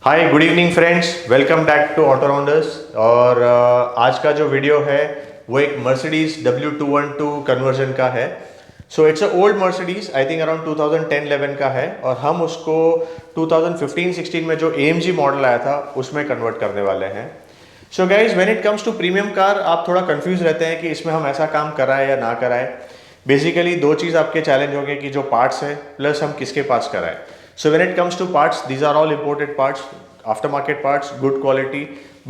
Hi good evening friends, welcome back to Auto Rounders. और आज का जो वीडियो है वो एक मर्सिडीज W212 कन्वर्जन का है। So it's a old Mercedes, I think around 2010-11 का है, और हम उसको 2015-16 में जो AMG मॉडल आया था उसमें कन्वर्ट करने वाले हैं। So guys, when it comes to premium car आप थोड़ा कंफ्यूज रहते हैं कि इसमें हम ऐसा काम कराएं या ना कराएं। बेसिकली दो चीज़ आपके चैलेंज होंगे कि जो पार्ट्स हैं प्लस हम किसके पास कराएं। So when it comes to parts, these are all imported parts, aftermarket parts, good quality,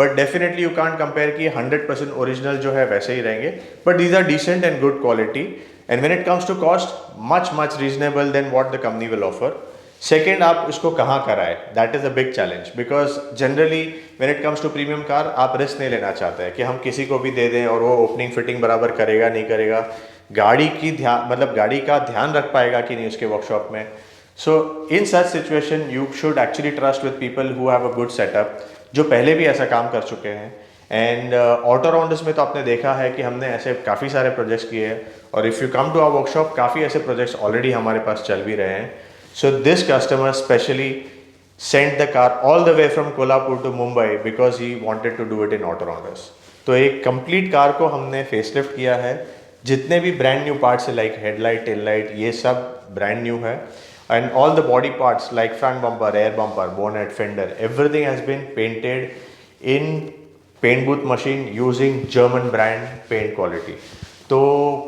but definitely you can't compare कि 100% original जो है वैसे ही रहेंगे, but these are decent and good quality. And when it comes to cost, much reasonable than what the company will offer. Second, आप इसको कहाँ कराएं, that is a big challenge because generally when it comes to premium car आप risk नहीं लेना चाहते हैं कि हम किसी को भी दे दें और वो ओपनिंग फिटिंग बराबर करेगा नहीं करेगा, गाड़ी की गाड़ी का ध्यान रख पाएगा कि नहीं उसके वर्कशॉप में। So in such situation you should actually trust with people who have a good setup, जो पहले भी ऐसा काम कर चुके हैं। एंड ऑटो राउंडर्स में तो आपने देखा है कि हमने ऐसे काफ़ी सारे प्रोजेक्ट्स किए हैं, और if you come to our workshop काफ़ी ऐसे प्रोजेक्ट्स ऑलरेडी हमारे पास चल भी रहे हैं। So this customer specially sent the car all the way from Kolhapur to Mumbai because he wanted to do it in Auto Rounders. तो एक कंप्लीट कार को हमने फेसलिफ्ट किया है, जितने भी ब्रांड न्यू पार्ट्स है लाइक हेडलाइट, टेल लाइट, ये सब ब्रांड न्यू है। And all the body parts like front bumper, air bumper, bonnet, fender, everything has been painted in paint booth machine using German brand paint quality. तो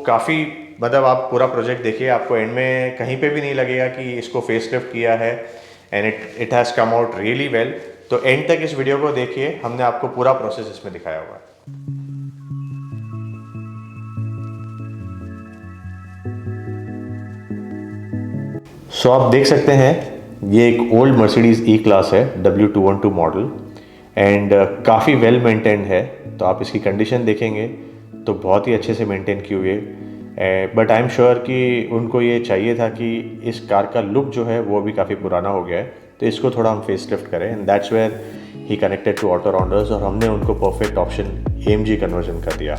काफ़ी आप पूरा project देखिए, आपको and में कहीं पे भी नहीं लगेगा कि इसको फेसलिफ्ट किया है, and it has come out really well. तो एंड तक इस वीडियो को देखिए, हमने आपको पूरा प्रोसेस इसमें दिखाया हुआ है। सो आप देख सकते हैं ये एक ओल्ड मर्सिडीज़ ई क्लास है, W212 मॉडल, एंड काफ़ी वेल मेंटेन्ड है। तो आप इसकी कंडीशन देखेंगे तो बहुत ही अच्छे से मेंटेन की हुई है। बट आई एम श्योर कि उनको ये चाहिए था कि इस कार का लुक जो है वो भी काफ़ी पुराना हो गया है, तो इसको थोड़ा हम फेस लिफ्ट करें, and that's where he connected to Auto Rounders, और हमने उनको परफेक्ट ऑप्शन AMG कन्वर्जन कर दिया।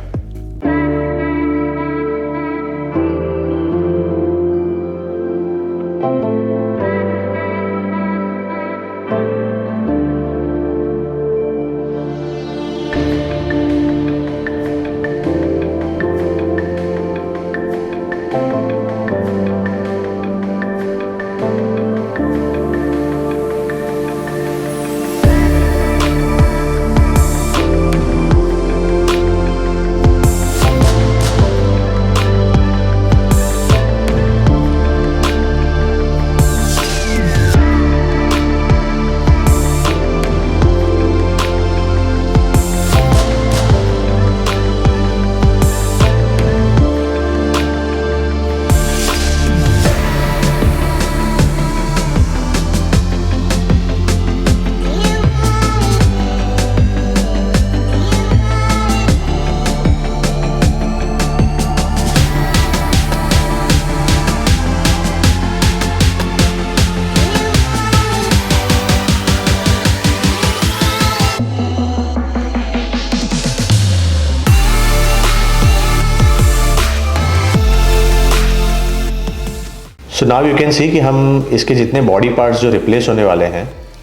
So now you can see कि हम इसके जितने बॉडी पार्ट्स जो रिप्लेस होने वाले हैं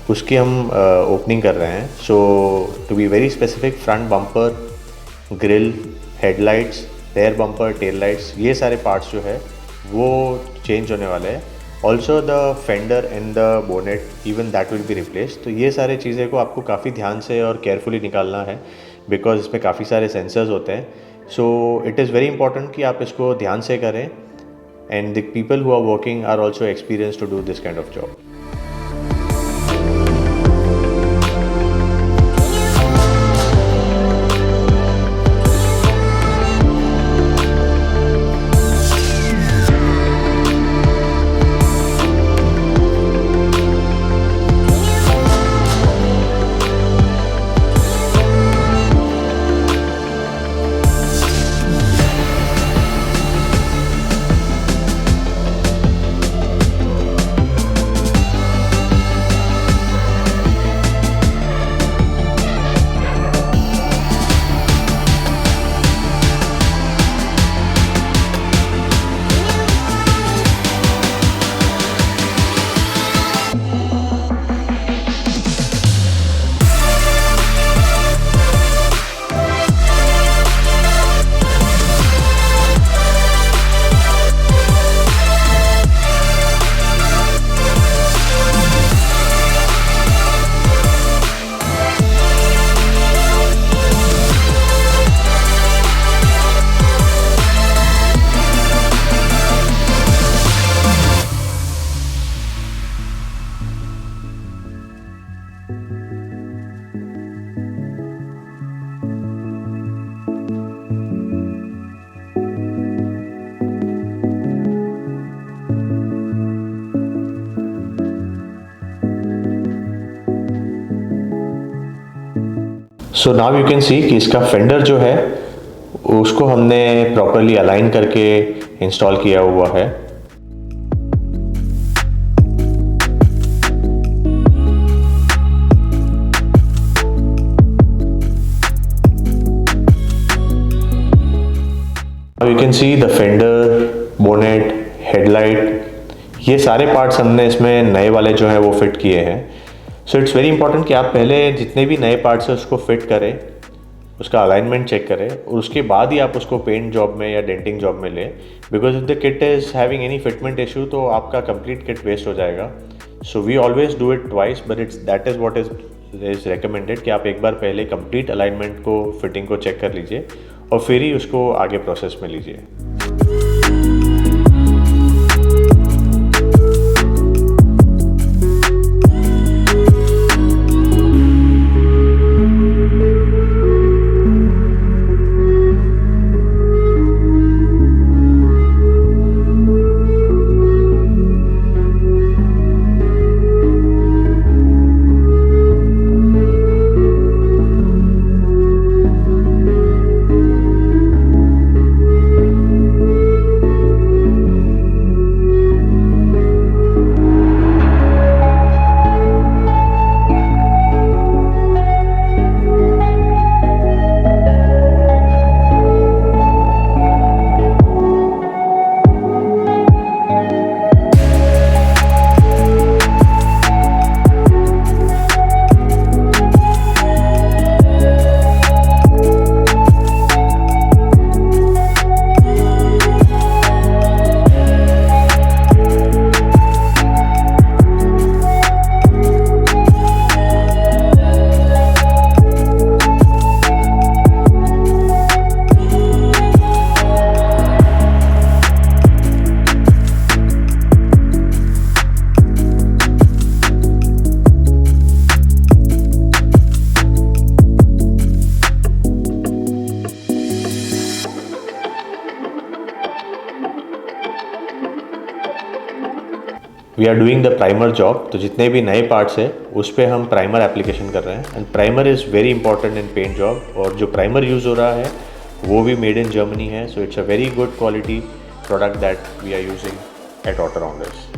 उसकी हम ओपनिंग कर रहे हैं। So to be very specific, front bumper, grille, headlights, rear bumper, tail lights, ये सारे पार्ट्स जो है वो चेंज होने वाले हैं। Also the fender and the bonnet, even that will be replace. तो ये सारे चीज़ें को आपको काफ़ी ध्यान से और केयरफुली निकालना है बिकॉज इसमें काफ़ी सारे सेंसर्स होते हैं। So it is very important कि आप इसको ध्यान से करें, and the people who are working are also experienced to do this kind of job. So now you can see कि इसका फेंडर जो है उसको हमने प्रॉपरली अलाइन करके इंस्टॉल किया हुआ है। Now you can see the fender, bonnet, headlight, ये सारे पार्ट्स हमने इसमें नए वाले जो है वो फिट किए हैं। सो इट्स वेरी इंपॉर्टेंट कि आप पहले जितने भी नए पार्ट्स हैं उसको फिट करें, उसका अलाइनमेंट चेक करें और उसके बाद ही आप उसको पेंट जॉब में या डेंटिंग जॉब में लें, because if the kit is having any fitment issue तो आपका कंप्लीट किट वेस्ट हो जाएगा। So we always do it twice, but it's that is what is recommended कि आप एक बार पहले कंप्लीट अलाइनमेंट को, फिटिंग को चेक कर लीजिए और फिर ही उसको आगे प्रोसेस में लीजिए। We are doing the primer job, तो जितने भी नए पार्ट्स हैं उस पर हम प्राइमर एप्लीकेशन कर रहे हैं। And primer is very important in paint job, और जो प्राइमर यूज़ हो रहा है वो भी मेड इन जर्मनी है। So it's a very good quality product that we are using at Auto Rounders.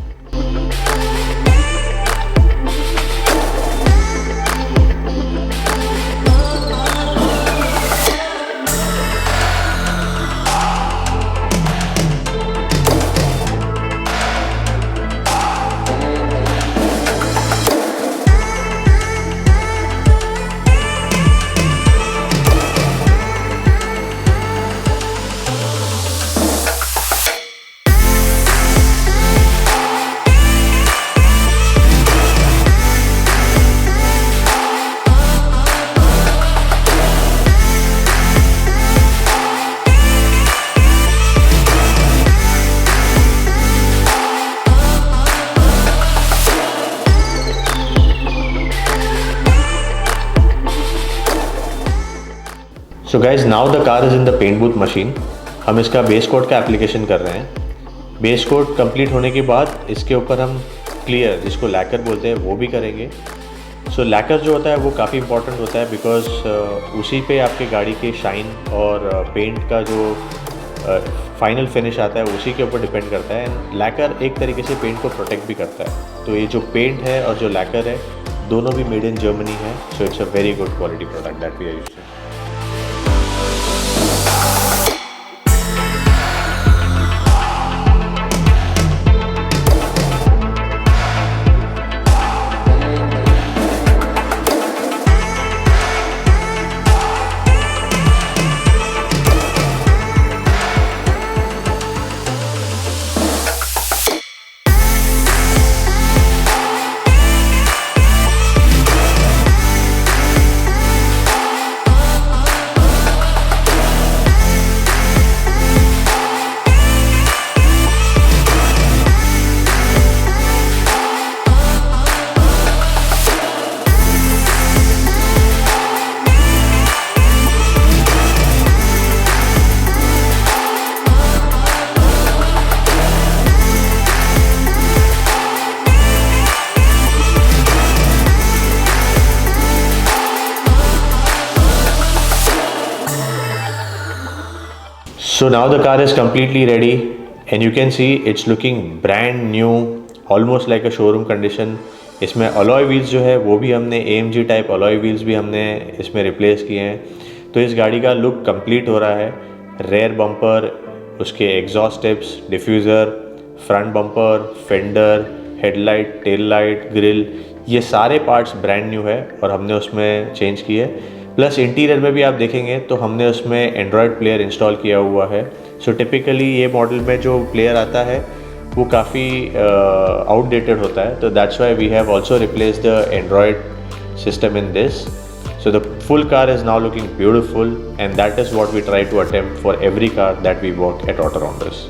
So guys now the car is in the paint booth machine. हम इसका बेस कोट का application कर रहे हैं। Base coat complete होने के बाद इसके ऊपर हम क्लियर, जिसको लैकर बोलते हैं, वो भी करेंगे। सो लैकर जो होता है वो काफ़ी इंपॉर्टेंट होता है, बिकॉज उसी पे आपके गाड़ी के शाइन और पेंट का जो फाइनल फिनिश आता है उसी के ऊपर डिपेंड करता है। एंड लैकर एक तरीके से पेंट को प्रोटेक्ट भी करता है। तो ये जो पेंट है और जो लैकर है दोनों भी मेड इन जर्मनी है। So it's a very good quality product that we are using. So now the car is completely ready and you can see it's looking brand new, almost like a showroom condition. इसमें alloy wheels जो है वो भी हमने AMG type alloy wheels भी हमने इसमें replace किए हैं। तो इस गाड़ी का लुक कंप्लीट हो रहा है। रेयर बम्पर, उसके exhaust tips, diffuser, front bumper, fender, headlight, tail light, grill, ये सारे पार्ट्स ब्रांड न्यू है और हमने उसमें चेंज किए। प्लस इंटीरियर में भी आप देखेंगे तो हमने उसमें एंड्रॉयड प्लेयर इंस्टॉल किया हुआ है। सो टिपिकली ये मॉडल में जो प्लेयर आता है वो काफ़ी आउटडेटेड होता है, तो that's why we have also replace the Android system in this. So the full car is now looking beautiful, and that is what we try to attempt for every car that we work at Autorounders.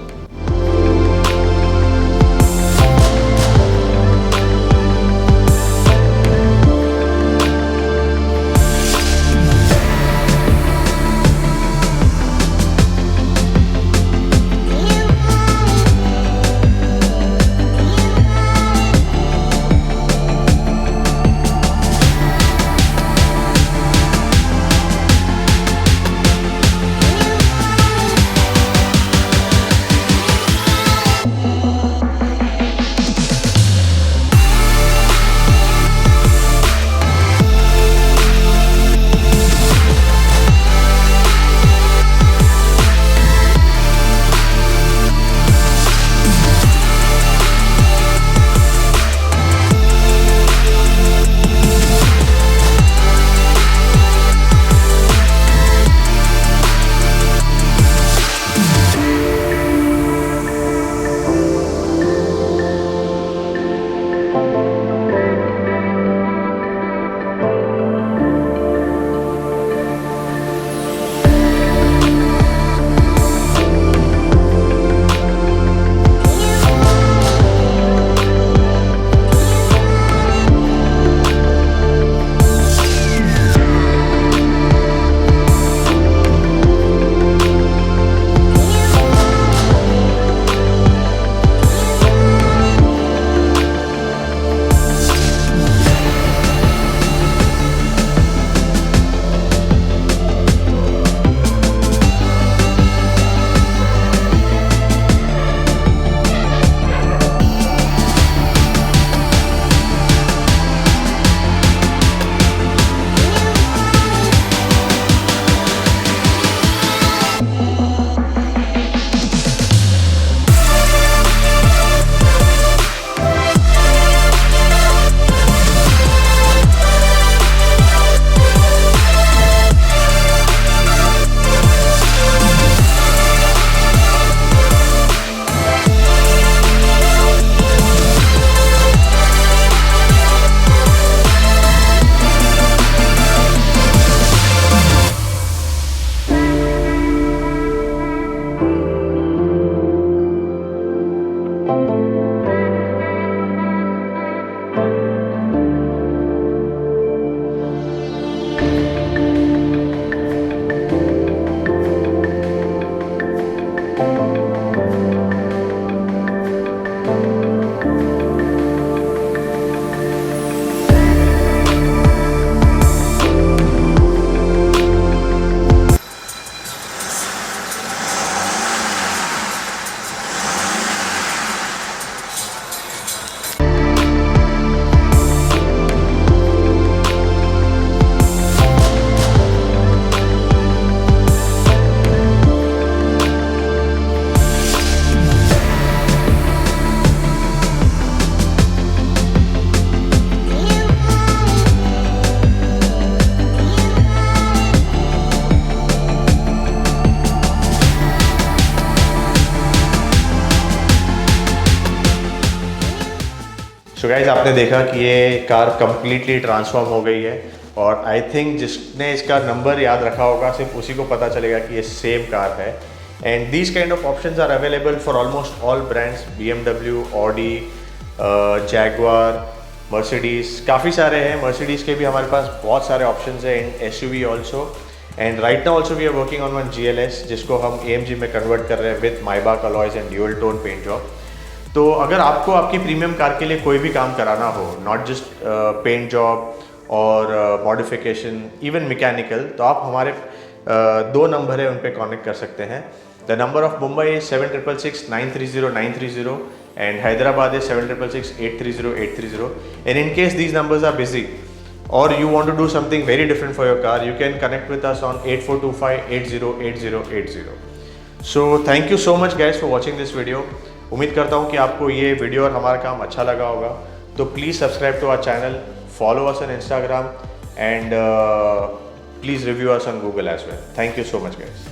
So guys आपने देखा कि ये car completely transform हो गई है और I think जिसने इसका नंबर याद रखा होगा सिर्फ उसी को पता चलेगा कि ये सेम कार है. And these kind of options are available for almost all brands, BMW, Audi, Jaguar, Mercedes, काफ़ी सारे हैं. Mercedes के भी हमारे पास बहुत सारे ऑप्शंस हैं इन SUV also. And right now also we are working on one GLS जिसको हम AMG में कन्वर्ट कर रहे हैं with Maybach alloys and dual tone paint job. तो अगर आपको आपकी प्रीमियम कार के लिए कोई भी काम कराना हो, नॉट जस्ट पेंट जॉब और मॉडिफिकेशन, इवन मैकेनिकल, तो आप हमारे 2 नंबर है उन पर कॉन्टेक्ट कर सकते हैं. The number of Mumbai is 7666 930 930 and Hyderabad is 7666 830 830. And in case these numbers are busy or you want to do something very different for your car, you can connect with us on 8425 808080. So thank you so much guys for watching this video. उम्मीद करता हूँ कि आपको ये video और हमारा काम अच्छा लगा होगा. तो please subscribe to our channel, follow us on Instagram and please review us on Google as well. Thank you so much guys.